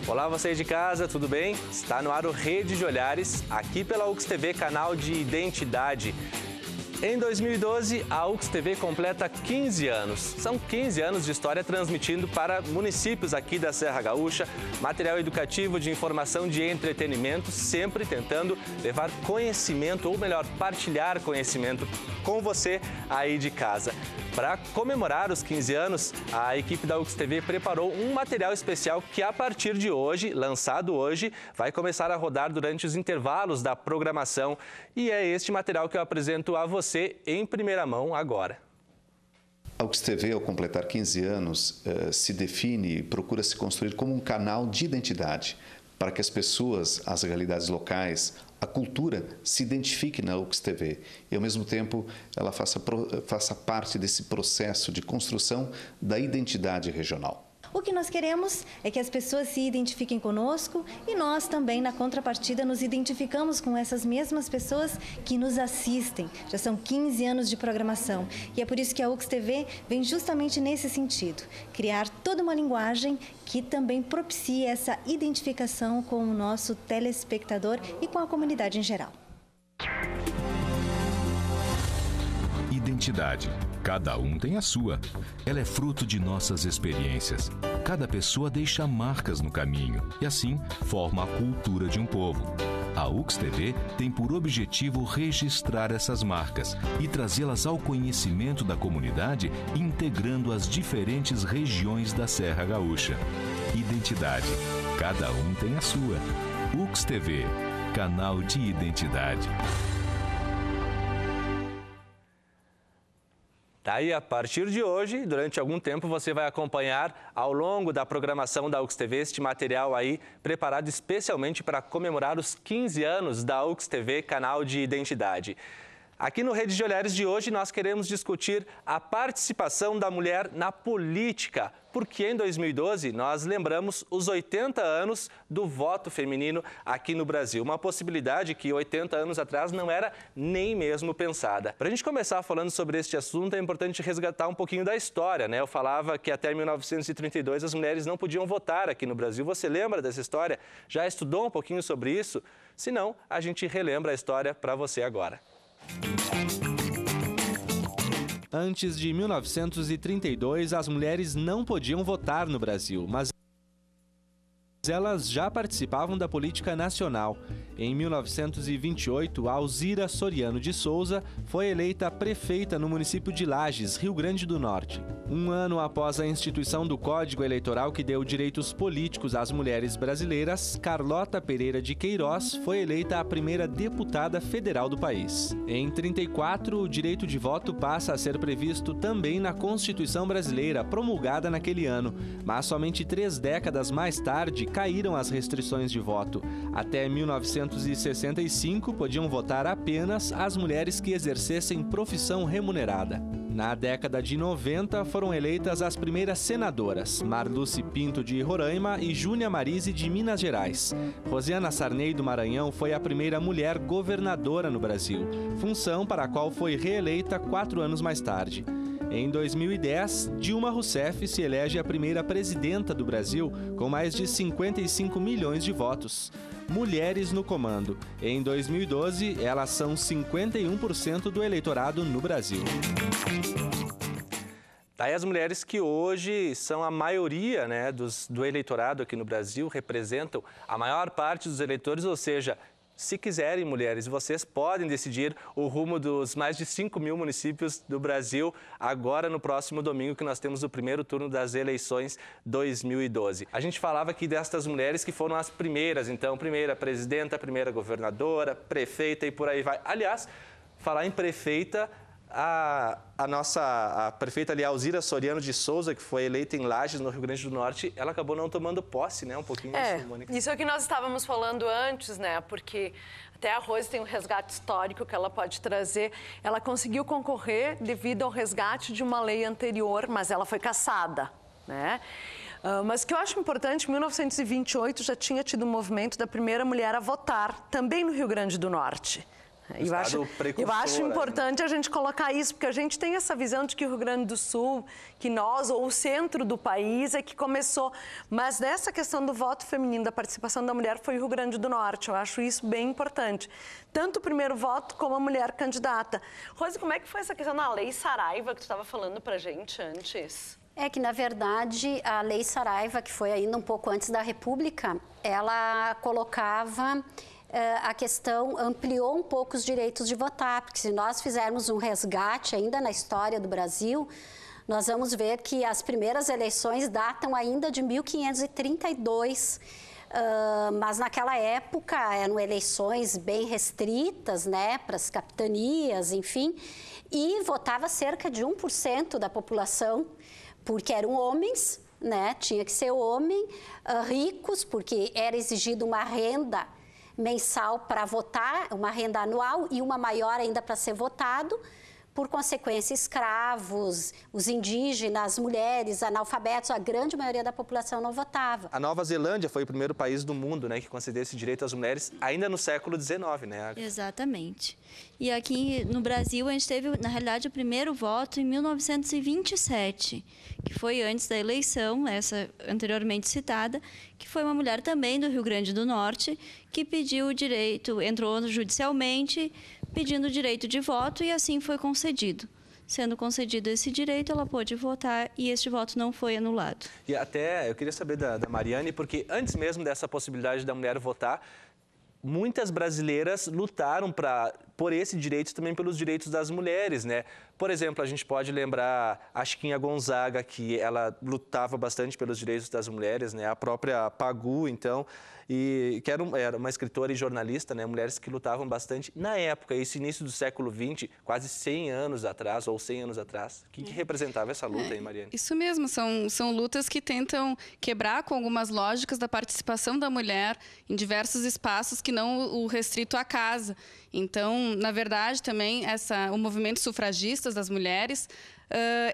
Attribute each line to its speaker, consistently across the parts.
Speaker 1: Olá, você aí de casa, tudo bem? Está no ar o Rede de Olhares, aqui pela UX TV, canal de identidade. Em 2012, a UX TV completa 15 anos. São 15 anos de história transmitindo para municípios aqui da Serra Gaúcha, material educativo, de informação, de entretenimento, sempre tentando levar conhecimento, ou melhor, partilhar conhecimento com você aí de casa. Para comemorar os 15 anos, a equipe da UX TV preparou um material especial que, a partir de hoje, lançado hoje, vai começar a rodar durante os intervalos da programação. E é este material que eu apresento a você em primeira mão agora.
Speaker 2: A UX TV, ao completar 15 anos, se define e procura se construir como um canal de identidade, para que as pessoas, as realidades locais, a cultura se identifique na UX TV e, ao mesmo tempo, ela faça parte desse processo de construção da identidade regional.
Speaker 3: O que nós queremos é que as pessoas se identifiquem conosco e nós também, na contrapartida, nos identificamos com essas mesmas pessoas que nos assistem. Já são 15 anos de programação e é por isso que a UX TV vem justamente nesse sentido, criar toda uma linguagem que também propicie essa identificação com o nosso telespectador e com a comunidade em geral.
Speaker 4: Identidade. Cada um tem a sua. Ela é fruto de nossas experiências. Cada pessoa deixa marcas no caminho e, assim, forma a cultura de um povo. A UX TV tem por objetivo registrar essas marcas e trazê-las ao conhecimento da comunidade, integrando as diferentes regiões da Serra Gaúcha. Identidade. Cada um tem a sua. UX TV, canal de identidade.
Speaker 1: Daí, a partir de hoje, durante algum tempo, você vai acompanhar ao longo da programação da UX TV este material aí preparado especialmente para comemorar os 15 anos da UX TV, canal de identidade. Aqui no Rede de Olhares de hoje, nós queremos discutir a participação da mulher na política, porque em 2012 nós lembramos os 80 anos do voto feminino aqui no Brasil. Uma possibilidade que 80 anos atrás não era nem mesmo pensada. Para a gente começar falando sobre este assunto, é importante resgatar um pouquinho da história, né? Eu falava que até 1932 as mulheres não podiam votar aqui no Brasil. Você lembra dessa história? Já estudou um pouquinho sobre isso? Se não, a gente relembra a história para você agora. Antes de 1932, as mulheres não podiam votar no Brasil, mas elas já participavam da política nacional. Em 1928, Alzira Soriano de Souza foi eleita prefeita no município de Lages, Rio Grande do Norte. Um ano após a instituição do Código Eleitoral que deu direitos políticos às mulheres brasileiras, Carlota Pereira de Queiroz foi eleita a primeira deputada federal do país. Em 1934, o direito de voto passa a ser previsto também na Constituição brasileira, promulgada naquele ano, mas somente 3 décadas mais tarde caíram as restrições de voto. Até 1965, podiam votar apenas as mulheres que exercessem profissão remunerada. Na década de 90, foram eleitas as primeiras senadoras, Marluce Pinto de Roraima e Júnia Marise de Minas Gerais. Rosiana Sarney do Maranhão foi a primeira mulher governadora no Brasil, função para a qual foi reeleita 4 anos mais tarde. Em 2010, Dilma Rousseff se elege a primeira presidenta do Brasil, com mais de 55 milhões de votos. Mulheres no comando. Em 2012, elas são 51% do eleitorado no Brasil. Daí as mulheres que hoje são a maioria, né, do eleitorado aqui no Brasil, representam a maior parte dos eleitores, ou seja, se quiserem, mulheres, vocês podem decidir o rumo dos mais de 5 mil municípios do Brasil agora no próximo domingo, que nós temos o primeiro turno das eleições 2012. A gente falava aqui destas mulheres que foram as primeiras, então, primeira presidenta, primeira governadora, prefeita e por aí vai. Aliás, falar em prefeita, a prefeita ali, Alzira Soriano de Souza, que foi eleita em Lages, no Rio Grande do Norte, ela acabou não tomando posse, né? Um pouquinho disso, Mônica.
Speaker 5: Isso é o que nós estávamos falando antes, né? Porque até a Rose tem um resgate histórico que ela pode trazer. Ela conseguiu concorrer devido ao resgate de uma lei anterior, mas ela foi cassada, né? Mas o que eu acho importante, em 1928 já tinha tido um movimento da primeira mulher a votar, também no Rio Grande do Norte. Eu acho importante a gente colocar isso, porque a gente tem essa visão de que o Rio Grande do Sul, que nós, ou o centro do país é que começou. Mas nessa questão do voto feminino, da participação da mulher, foi o Rio Grande do Norte. Eu acho isso bem importante. Tanto o primeiro voto como a mulher candidata. Rose, como é que foi essa questão da Lei Saraiva que tu estava falando pra gente antes?
Speaker 6: É que, na verdade, a Lei Saraiva, que foi ainda um pouco antes da República, ela colocava... a questão ampliou um pouco os direitos de votar, porque se nós fizermos um resgate ainda na história do Brasil, nós vamos ver que as primeiras eleições datam ainda de 1532, mas naquela época eram eleições bem restritas, né, para as capitanias, enfim, e votava cerca de 1% da população, porque eram homens, né, tinha que ser homem, ricos, porque era exigido uma renda mensal para votar, uma renda anual e uma maior ainda para ser votado, por consequência, escravos, os indígenas, mulheres, analfabetos, a grande maioria da população não votava.
Speaker 1: A Nova Zelândia foi o primeiro país do mundo, né, que concedeu esse direito às mulheres, ainda no século XIX, né?
Speaker 7: Exatamente. E aqui no Brasil, a gente teve, na realidade, o primeiro voto em 1927, que foi antes da eleição, essa anteriormente citada, que foi uma mulher também do Rio Grande do Norte, que pediu o direito, entrou judicialmente, pedindo o direito de voto, e assim foi concedido. Sendo concedido esse direito, ela pôde votar e este voto não foi anulado.
Speaker 1: E até eu queria saber da Mariane, porque antes mesmo dessa possibilidade da mulher votar, muitas brasileiras lutaram por esse direito, também pelos direitos das mulheres, né? Por exemplo, a gente pode lembrar a Chiquinha Gonzaga, que ela lutava bastante pelos direitos das mulheres, né? A própria Pagu, então, e que era uma escritora e jornalista, né? Mulheres que lutavam bastante. Na época, esse início do século XX, quase 100 anos atrás, ou 100 anos atrás, o que representava essa luta aí, Mariane?
Speaker 8: Isso mesmo, são lutas que tentam quebrar com algumas lógicas da participação da mulher em diversos espaços que não o restrito à casa. Então, na verdade, também o movimento sufragistas das mulheres,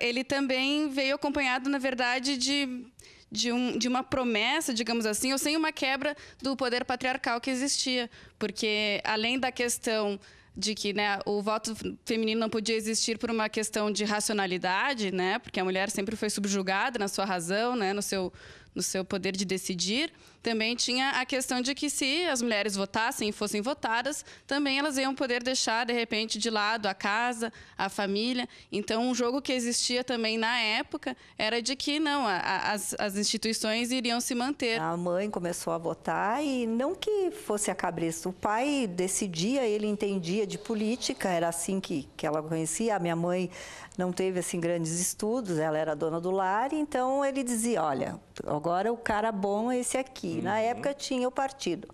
Speaker 8: ele também veio acompanhado, na verdade, de uma promessa, digamos assim, ou sem uma quebra do poder patriarcal que existia. Porque, além da questão de que, né, o voto feminino não podia existir por uma questão de racionalidade, né, porque a mulher sempre foi subjugada na sua razão, né, no seu poder de decidir, também tinha a questão de que se as mulheres votassem e fossem votadas, também elas iam poder deixar, de repente, de lado a casa, a família. Então, um jogo que existia também na época era de que, não, as instituições iriam se manter.
Speaker 9: A mãe começou a votar e não que fosse a cabresto. O pai decidia, ele entendia de política, era assim que ela conhecia. A minha mãe não teve assim grandes estudos, ela era dona do lar, então ele dizia, olha, agora o cara bom é esse aqui. Na época tinha o partido,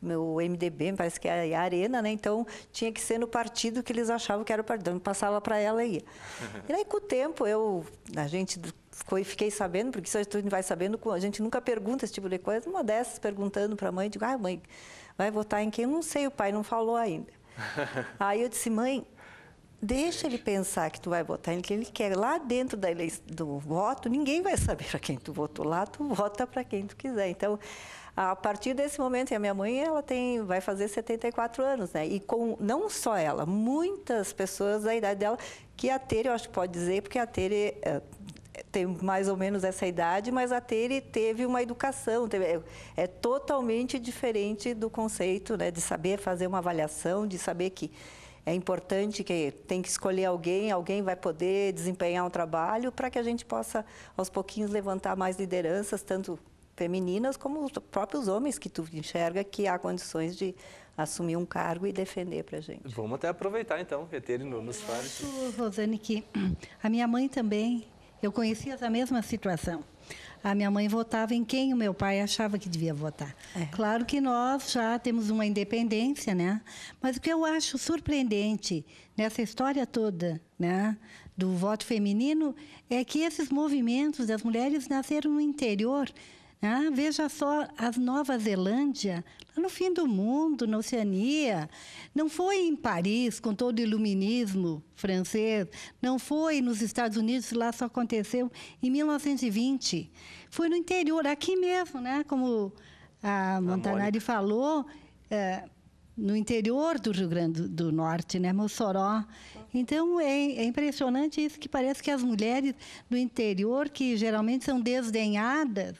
Speaker 9: meu MDB, me parece que é a Arena, né? Então tinha que ser no partido que eles achavam que era o partido, então passava para ela e ia. E aí com o tempo fiquei sabendo, porque isso a gente vai sabendo, a gente nunca pergunta esse tipo de coisa, uma dessas perguntando para a mãe, digo, mãe, vai votar em quem? Eu não sei, o pai não falou ainda. Aí eu disse, mãe, deixa ele pensar que tu vai votar em quem ele quer. Lá dentro do voto, ninguém vai saber para quem tu votou. Lá, tu vota para quem tu quiser. Então, a partir desse momento, a minha mãe vai fazer 74 anos, né? E não só ela, muitas pessoas da idade dela, que a Tere, eu acho que pode dizer, porque a Tere tem mais ou menos essa idade, mas a Tere teve uma educação, é totalmente diferente do conceito, né, de saber fazer uma avaliação, de saber que é importante, que tem que escolher alguém vai poder desempenhar um trabalho para que a gente possa, aos pouquinhos, levantar mais lideranças, tanto femininas como os próprios homens, que tu enxerga que há condições de assumir um cargo e defender para a gente.
Speaker 1: Vamos até aproveitar, então, que a Tere nos fale.
Speaker 10: Rosane, que a minha mãe também, eu conhecia essa mesma situação. A minha mãe votava em quem o meu pai achava que devia votar. Claro que nós já temos uma independência, né? Mas o que eu acho surpreendente nessa história toda, né, do voto feminino, é que esses movimentos das mulheres nasceram no interior. Veja só, a Nova Zelândia, lá no fim do mundo, na Oceania, não foi em Paris, com todo o iluminismo francês, não foi nos Estados Unidos, lá só aconteceu em 1920. Foi no interior, aqui mesmo, né? Como a Montanari falou, no interior do Rio Grande do Norte, né, Mossoró. Então, é impressionante isso, que parece que as mulheres do interior, que geralmente são desdenhadas,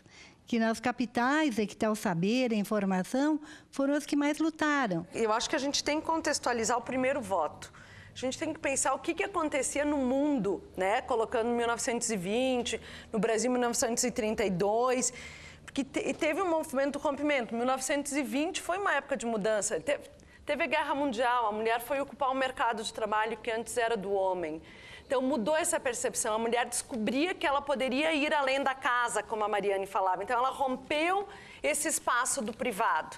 Speaker 10: que nas capitais é que está o saber, a informação, foram as que mais lutaram.
Speaker 5: Eu acho que a gente tem que contextualizar o primeiro voto. A gente tem que pensar o que acontecia no mundo, né? Colocando 1920, no Brasil 1932, porque teve um movimento do rompimento. 1920 foi uma época de mudança. Teve a Guerra Mundial, a mulher foi ocupar um mercado de trabalho que antes era do homem. Então, mudou essa percepção. A mulher descobria que ela poderia ir além da casa, como a Mariane falava. Então, ela rompeu esse espaço do privado.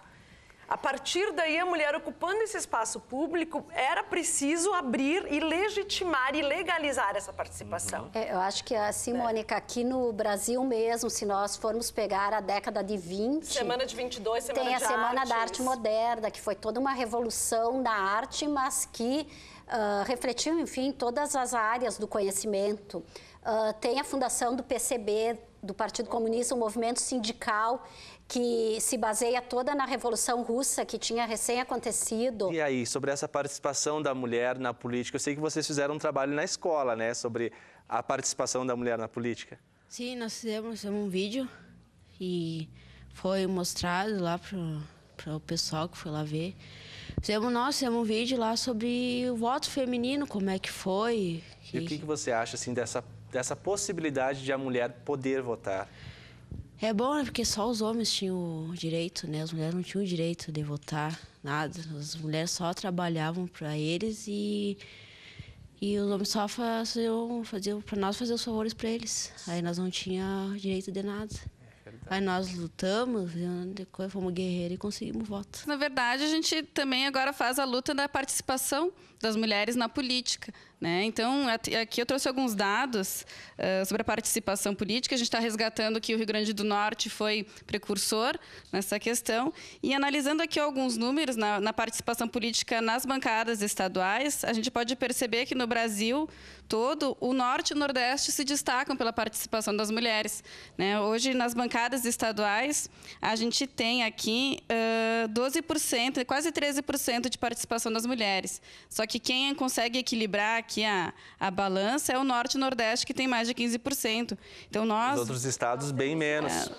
Speaker 5: A partir daí, a mulher ocupando esse espaço público, era preciso abrir e legitimar e legalizar essa participação.
Speaker 6: Eu acho que, assim, Mônica, aqui no Brasil mesmo, se nós formos pegar a década de 20...
Speaker 5: Semana de 22, Semana de Arte.
Speaker 6: Tem a Semana da Arte Moderna, que foi toda uma revolução da arte, mas que refletiu, enfim, todas as áreas do conhecimento. Tem a fundação do PCB, do Partido Comunista, um movimento sindical que se baseia toda na Revolução Russa, que tinha recém acontecido.
Speaker 1: E aí, sobre essa participação da mulher na política, eu sei que vocês fizeram um trabalho na escola, né, sobre a participação da mulher na política.
Speaker 11: Sim, nós fizemos um vídeo e foi mostrado lá para o pessoal que foi lá ver. Fizemos um vídeo lá sobre o voto feminino, como é que foi.
Speaker 1: E o que você acha, assim, dessa possibilidade de a mulher poder votar?
Speaker 11: É bom, né? Porque só os homens tinham o direito, né? As mulheres não tinham o direito de votar, nada. As mulheres só trabalhavam para eles e os homens só faziam para nós fazer os favores para eles. Aí nós não tínhamos direito de nada. Aí nós lutamos, depois fomos guerreiros e conseguimos voto.
Speaker 8: Na verdade, a gente também agora faz a luta da participação das mulheres na política, né? Então, aqui eu trouxe alguns dados sobre a participação política. A gente está resgatando que o Rio Grande do Norte foi precursor nessa questão. E analisando aqui alguns números na participação política nas bancadas estaduais, a gente pode perceber que no Brasil todo, o Norte e o Nordeste se destacam pela participação das mulheres, né? Hoje, nas bancadas estaduais, a gente tem aqui 12%, quase 13% de participação das mulheres. Só que quem consegue equilibrar aqui a balança é o Norte e o Nordeste, que tem mais de 15%. Então, nós...
Speaker 1: Os outros estados, bem menos.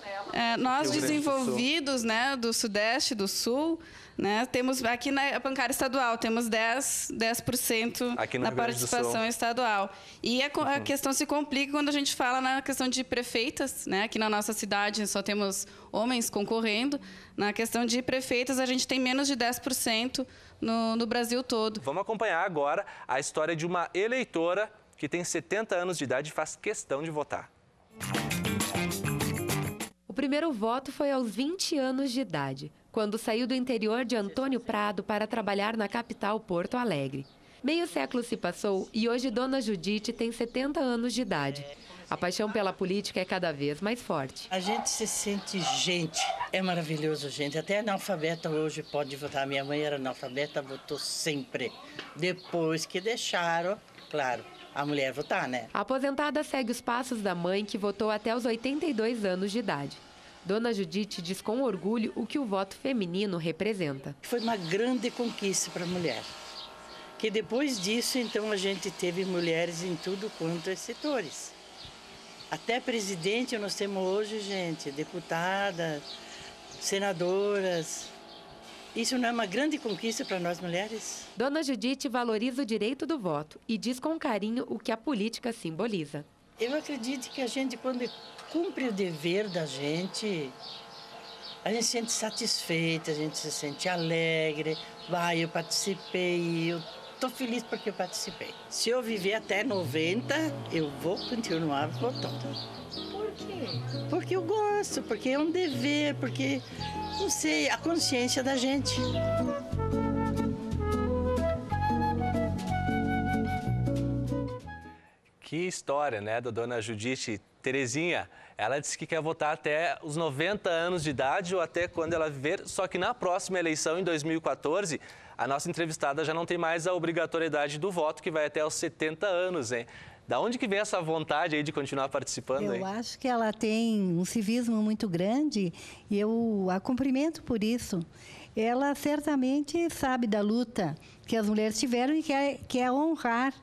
Speaker 8: Nós, desenvolvidos, né, do Sudeste e do Sul, né, temos aqui na bancada estadual, temos 10% na participação estadual. E a questão se complica quando a gente fala na questão de prefeitas, né? Aqui na nossa cidade só temos homens concorrendo. Na questão de prefeitas, a gente tem menos de 10% no Brasil todo.
Speaker 1: Vamos acompanhar agora a história de uma eleitora que tem 70 anos de idade e faz questão de votar.
Speaker 12: O primeiro voto foi aos 20 anos de idade, quando saiu do interior de Antônio Prado para trabalhar na capital Porto Alegre. Meio século se passou e hoje Dona Judite tem 70 anos de idade. A paixão pela política é cada vez mais forte.
Speaker 13: A gente se sente gente, é maravilhoso, gente. Até analfabeta hoje pode votar. Minha mãe era analfabeta, votou sempre. Depois que deixaram, claro, a mulher votar, né?
Speaker 12: A aposentada segue os passos da mãe, que votou até os 82 anos de idade. Dona Judite diz com orgulho o que o voto feminino representa.
Speaker 13: Foi uma grande conquista para a mulher. Que depois disso, então, a gente teve mulheres em tudo quanto é setores. Até presidente nós temos hoje, gente, deputadas, senadoras. Isso não é uma grande conquista para nós mulheres?
Speaker 12: Dona Judite valoriza o direito do voto e diz com carinho o que a política simboliza.
Speaker 13: Eu acredito que a gente, quando cumpre o dever da gente, a gente se sente satisfeita, a gente se sente alegre. Eu participei, eu estou feliz porque eu participei. Se eu viver até 90, eu vou continuar votando.
Speaker 12: Por quê?
Speaker 13: Porque eu gosto, porque é um dever, porque, não sei, a consciência da gente.
Speaker 1: Que história, né, da Dona Judite. Terezinha, ela disse que quer votar até os 90 anos de idade ou até quando ela viver, só que na próxima eleição, em 2014, a nossa entrevistada já não tem mais a obrigatoriedade do voto, que vai até aos 70 anos, hein? Da onde que vem essa vontade aí de continuar participando?
Speaker 10: Eu acho que ela tem um civismo muito grande e eu a cumprimento por isso. ela certamente sabe da luta que as mulheres tiveram e quer honrar,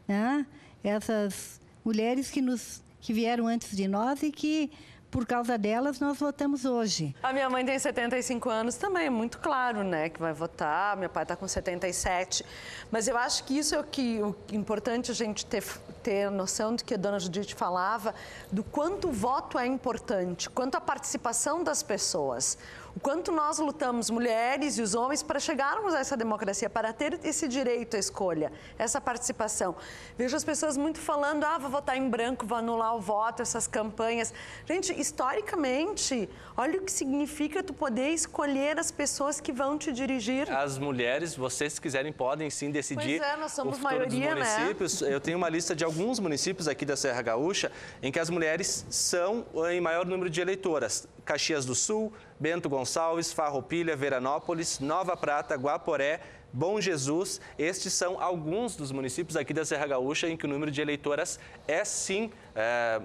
Speaker 10: né, essas mulheres que vieram antes de nós e que, por causa delas, nós votamos hoje.
Speaker 5: A minha mãe tem 75 anos também, é muito claro, né, que vai votar. Meu pai está com 77. Mas eu acho que isso é o importante a gente ter noção do que a dona Judite falava, do quanto o voto é importante, quanto a participação das pessoas. O quanto nós lutamos, mulheres e os homens, para chegarmos a essa democracia, para ter esse direito à escolha, essa participação. Vejo as pessoas muito falando, vou votar em branco, vou anular o voto, essas campanhas. Gente, historicamente, olha o que significa tu poder escolher as pessoas que vão te dirigir.
Speaker 1: As mulheres, vocês se quiserem, podem sim decidir.
Speaker 5: Pois é, nós somos
Speaker 1: o futuro
Speaker 5: maioria,
Speaker 1: dos municípios. Né? Eu tenho uma lista de alguns municípios aqui da Serra Gaúcha em que as mulheres são em maior número de eleitoras. Caxias do Sul, Bento Gonçalves, Farroupilha, Veranópolis, Nova Prata, Guaporé, Bom Jesus. Estes são alguns dos municípios aqui da Serra Gaúcha em que o número de eleitoras é sim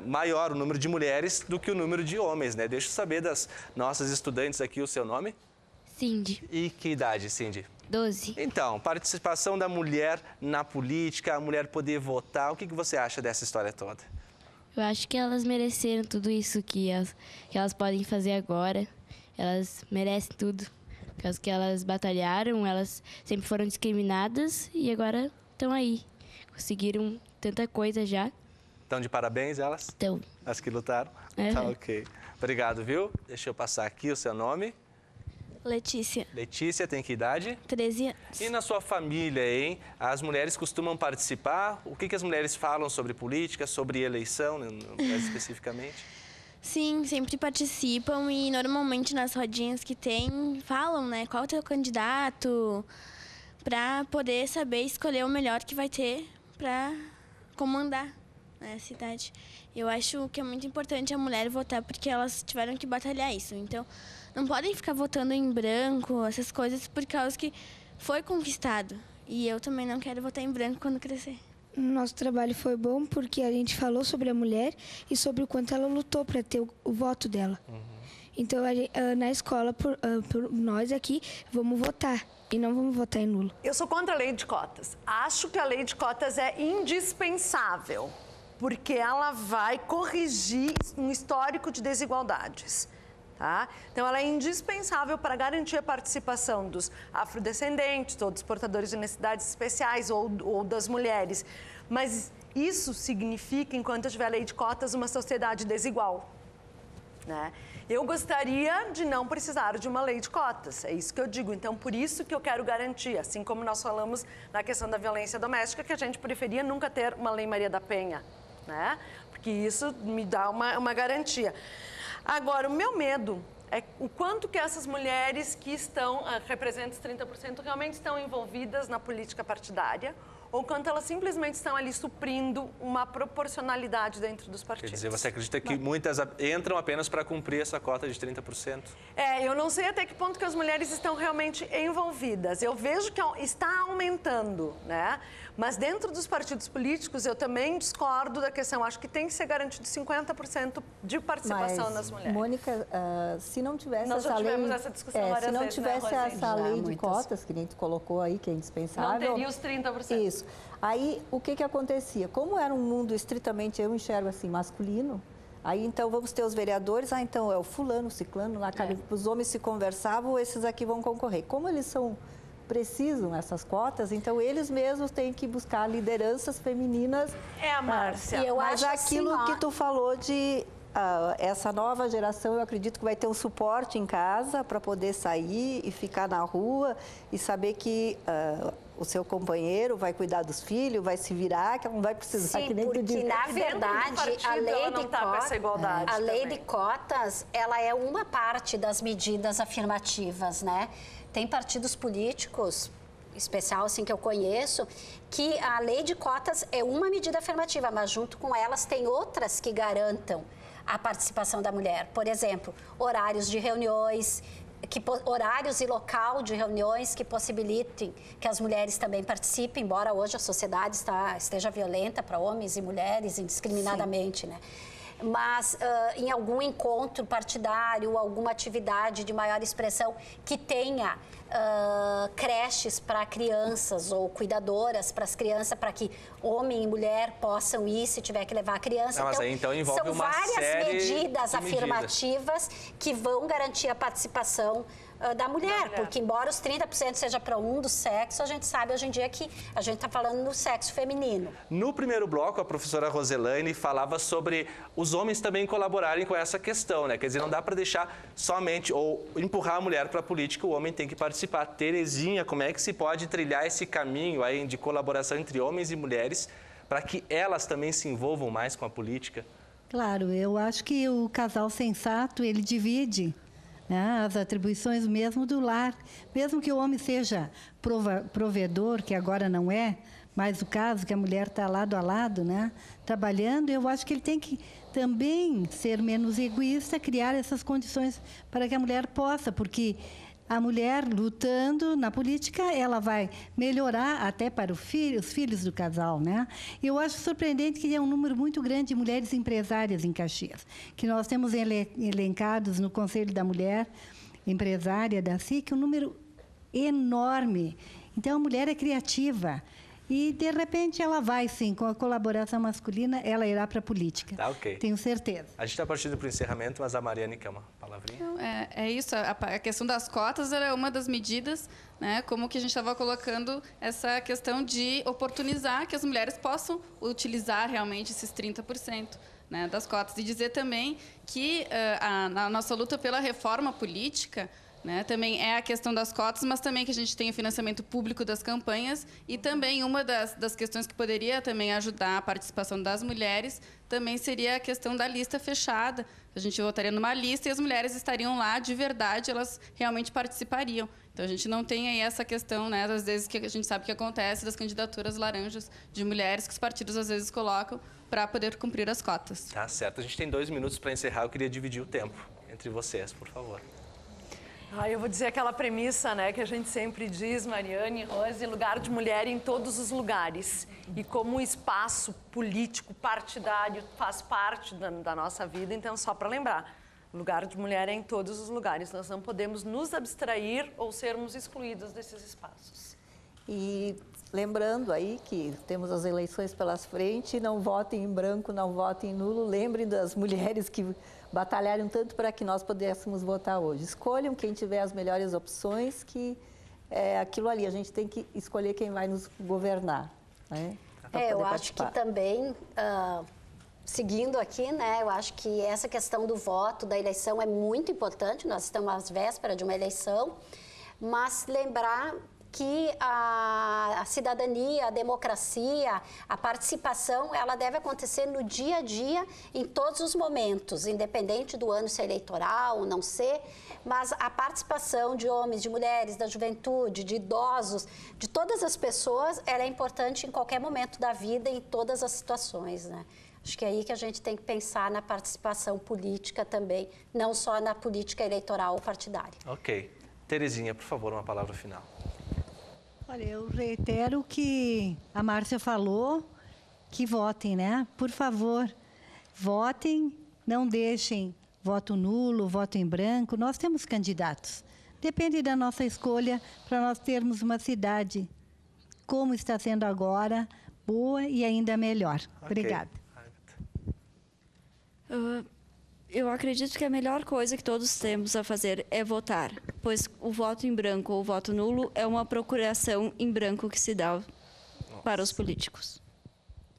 Speaker 1: maior, o número de mulheres, do que o número de homens, né? Deixa eu saber das nossas estudantes aqui o seu nome.
Speaker 14: Cindy.
Speaker 1: E que idade, Cindy?
Speaker 14: 12.
Speaker 1: Então, participação da mulher na política, a mulher poder votar, o que você acha dessa história toda?
Speaker 14: Eu acho que elas mereceram tudo isso que elas podem fazer agora. Elas merecem tudo. Por causa que elas batalharam, elas sempre foram discriminadas e agora estão aí. Conseguiram tanta coisa já.
Speaker 1: Estão de parabéns, elas?
Speaker 14: Estão.
Speaker 1: As que lutaram?
Speaker 14: É.
Speaker 1: Tá, ok. Obrigado, viu? Deixa eu passar aqui o seu nome.
Speaker 7: Letícia.
Speaker 1: Letícia, tem que idade?
Speaker 7: 13 anos.
Speaker 1: E na sua família, hein? As mulheres costumam participar? O que as mulheres falam sobre política, sobre eleição, mais especificamente?
Speaker 7: Sim, sempre participam e normalmente nas rodinhas que tem, falam, né? Qual é o teu candidato, para poder saber escolher o melhor que vai ter para comandar, né, a cidade. Eu acho que é muito importante a mulher votar porque elas tiveram que batalhar isso. Então, não podem ficar votando em branco, essas coisas, por causa que foi conquistado. E eu também não quero votar em branco quando crescer.
Speaker 15: Nosso trabalho foi bom porque a gente falou sobre a mulher e sobre o quanto ela lutou para ter o voto dela. Então, na escola, por nós aqui, vamos votar e não vamos votar em nulo.
Speaker 5: Eu sou contra a lei de cotas. Acho que a lei de cotas é indispensável, porque ela vai corrigir um histórico de desigualdades. Tá? Então, ela é indispensável para garantir a participação dos afrodescendentes, ou dos portadores de necessidades especiais, ou das mulheres. Mas isso significa, enquanto eu tiver a lei de cotas, uma sociedade desigual. Né? Eu gostaria de não precisar de uma lei de cotas, é isso que eu digo. Então, por isso que eu quero garantir, assim como nós falamos na questão da violência doméstica, que a gente preferia nunca ter uma lei Maria da Penha, né? Porque isso me dá uma garantia. Agora, o meu medo é o quanto que essas mulheres que representam os 30%, realmente estão envolvidas na política partidária, ou quanto elas simplesmente estão ali suprindo uma proporcionalidade dentro dos partidos.
Speaker 1: Quer dizer, você acredita que muitas entram apenas para cumprir essa cota de 30%?
Speaker 5: Eu não sei até que ponto que as mulheres estão realmente envolvidas. Eu vejo que está aumentando, né? Mas dentro dos partidos políticos, eu também discordo da questão. Acho que tem que ser garantido 50% de participação das mulheres.
Speaker 9: Mônica, se não tivesse
Speaker 5: Nós
Speaker 9: essa lei...
Speaker 5: tivemos essa discussão várias vezes,
Speaker 9: se não tivesse
Speaker 5: né,
Speaker 9: essa lei de cotas, que nem tu colocou aí, que é indispensável...
Speaker 5: Não teria os 30%.
Speaker 9: Isso. Aí, o que acontecia? Como era um mundo estritamente, eu enxergo assim, masculino, aí então vamos ter os vereadores, então é o fulano, o ciclano, lá, os homens se conversavam, esses aqui vão concorrer. Como eles precisam essas cotas, então eles mesmos têm que buscar lideranças femininas.
Speaker 5: Márcia.
Speaker 9: Mas aquilo assim, que tu falou de essa nova geração, eu acredito que vai ter um suporte em casa para poder sair e ficar na rua e saber que o seu companheiro vai cuidar dos filhos, vai se virar, que não vai precisar.
Speaker 6: Sim,
Speaker 9: que nem
Speaker 6: porque na verdade a lei de cotas, ela é uma parte das medidas afirmativas, né? Tem partidos políticos, especial assim que eu conheço, que a lei de cotas é uma medida afirmativa, mas junto com elas tem outras que garantam a participação da mulher. Por exemplo, horários de reuniões, horários e local de reuniões que possibilitem que as mulheres também participem, embora hoje a sociedade esteja violenta para homens e mulheres indiscriminadamente, né? mas em algum encontro partidário, alguma atividade de maior expressão que tenha creches para crianças ou cuidadoras para as crianças, para que homem e mulher possam ir se tiver que levar a criança.
Speaker 1: Mas aí, então envolve
Speaker 6: são
Speaker 1: uma
Speaker 6: várias
Speaker 1: série
Speaker 6: medidas
Speaker 1: de
Speaker 6: afirmativas que vão garantir a participação da mulher, porque embora os 30% seja para um do sexo, a gente sabe hoje em dia que a gente está falando no sexo feminino.
Speaker 1: No primeiro bloco, a professora Roselaine falava sobre os homens também colaborarem com essa questão, né? Quer dizer, não dá para deixar somente ou empurrar a mulher para a política, o homem tem que participar. Terezinha, como é que se pode trilhar esse caminho aí de colaboração entre homens e mulheres para que elas também se envolvam mais com a política?
Speaker 10: Claro, eu acho que o casal sensato, ele divide, né, as atribuições mesmo do lar. Mesmo que o homem seja provedor, que agora não é, mas o caso que a mulher está lado a lado, né, trabalhando, eu acho que ele tem que também ser menos egoísta, criar essas condições para que a mulher possa, porque a mulher lutando na política, ela vai melhorar até para os filhos do casal, né? Eu acho surpreendente que é um número muito grande de mulheres empresárias em Caxias, que nós temos elencados no Conselho da Mulher Empresária da SIC, um número enorme. Então, a mulher é criativa. E, de repente, ela vai, sim, com a colaboração masculina, ela irá para a política.
Speaker 1: Tá, ok.
Speaker 10: Tenho certeza.
Speaker 1: A gente está partindo para o encerramento, mas a Mariane quer uma palavrinha.
Speaker 8: É isso, a questão das cotas é uma das medidas, né, como que a gente estava colocando essa questão de oportunizar que as mulheres possam utilizar realmente esses 30%. Né, das cotas. E dizer também que a nossa luta pela reforma política, né, também é a questão das cotas, mas também que a gente tem o financiamento público das campanhas e também uma das questões que poderia também ajudar a participação das mulheres também seria a questão da lista fechada. A gente votaria numa lista e as mulheres estariam lá de verdade, elas realmente participariam. Então, a gente não tem aí essa questão, né, às vezes que a gente sabe que acontece das candidaturas laranjas de mulheres que os partidos às vezes colocam para poder cumprir as cotas.
Speaker 1: Tá certo. A gente tem 2 minutos para encerrar. Eu queria dividir o tempo entre vocês, por favor.
Speaker 5: Eu vou dizer aquela premissa, né, que a gente sempre diz, Mariane, Rose, lugar de mulher em todos os lugares. E como o espaço político, partidário, faz parte da nossa vida, então, só para lembrar, lugar de mulher é em todos os lugares. Nós não podemos nos abstrair ou sermos excluídos desses espaços.
Speaker 9: E lembrando aí que temos as eleições pelas frente, não votem em branco, não votem em nulo. Lembrem das mulheres que batalharam tanto para que nós pudéssemos votar hoje. Escolham quem tiver as melhores opções, que é aquilo ali. A gente tem que escolher quem vai nos governar, né?
Speaker 6: Eu acho que também, seguindo aqui, né, eu acho que essa questão do voto, da eleição é muito importante. Nós estamos às vésperas de uma eleição, mas lembrar que a cidadania, a democracia, a participação, ela deve acontecer no dia a dia, em todos os momentos, independente do ano ser eleitoral ou não ser, mas a participação de homens, de mulheres, da juventude, de idosos, de todas as pessoas, ela é importante em qualquer momento da vida, em todas as situações, né? Acho que é aí que a gente tem que pensar na participação política também, não só na política eleitoral ou partidária.
Speaker 1: Ok. Terezinha, por favor, uma palavra final.
Speaker 10: Olha, eu reitero o que a Márcia falou, que votem, né? Por favor, votem, não deixem voto nulo, voto em branco. Nós temos candidatos. Depende da nossa escolha para nós termos uma cidade, como está sendo agora, boa e ainda melhor. Okay. Obrigada.
Speaker 7: Eu acredito que a melhor coisa que todos temos a fazer é votar, pois o voto em branco ou o voto nulo é uma procuração em branco que se dá para os políticos.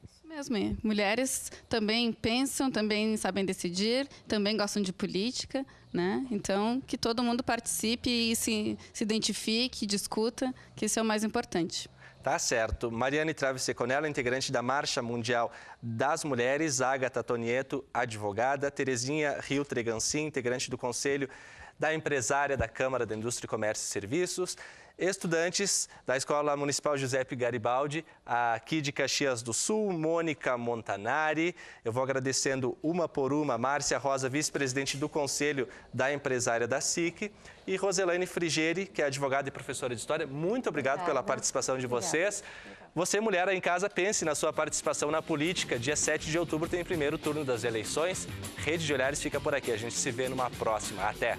Speaker 8: Isso mesmo. Mulheres também pensam, também sabem decidir, também gostam de política, né? Então, que todo mundo participe e se identifique, discuta, que isso é o mais importante.
Speaker 1: Tá certo. Mariane Traves Seconello, integrante da Marcha Mundial das Mulheres, Ágata Tonieto, advogada, Terezinha Rio Tregancin, integrante do Conselho da Empresária da Câmara da Indústria, Comércio e Serviços, estudantes da Escola Municipal Giuseppe Garibaldi, aqui de Caxias do Sul, Mônica Montanari. Eu vou agradecendo uma por uma, Márcia Rosa, vice-presidente do Conselho da Empresária da SIC, e Roselaine Frigeri, que é advogada e professora de História. Muito obrigado pela participação de vocês. Você, mulher aí em casa, pense na sua participação na política. Dia 7 de outubro tem o primeiro turno das eleições. Rede de Olhares fica por aqui. A gente se vê numa próxima. Até!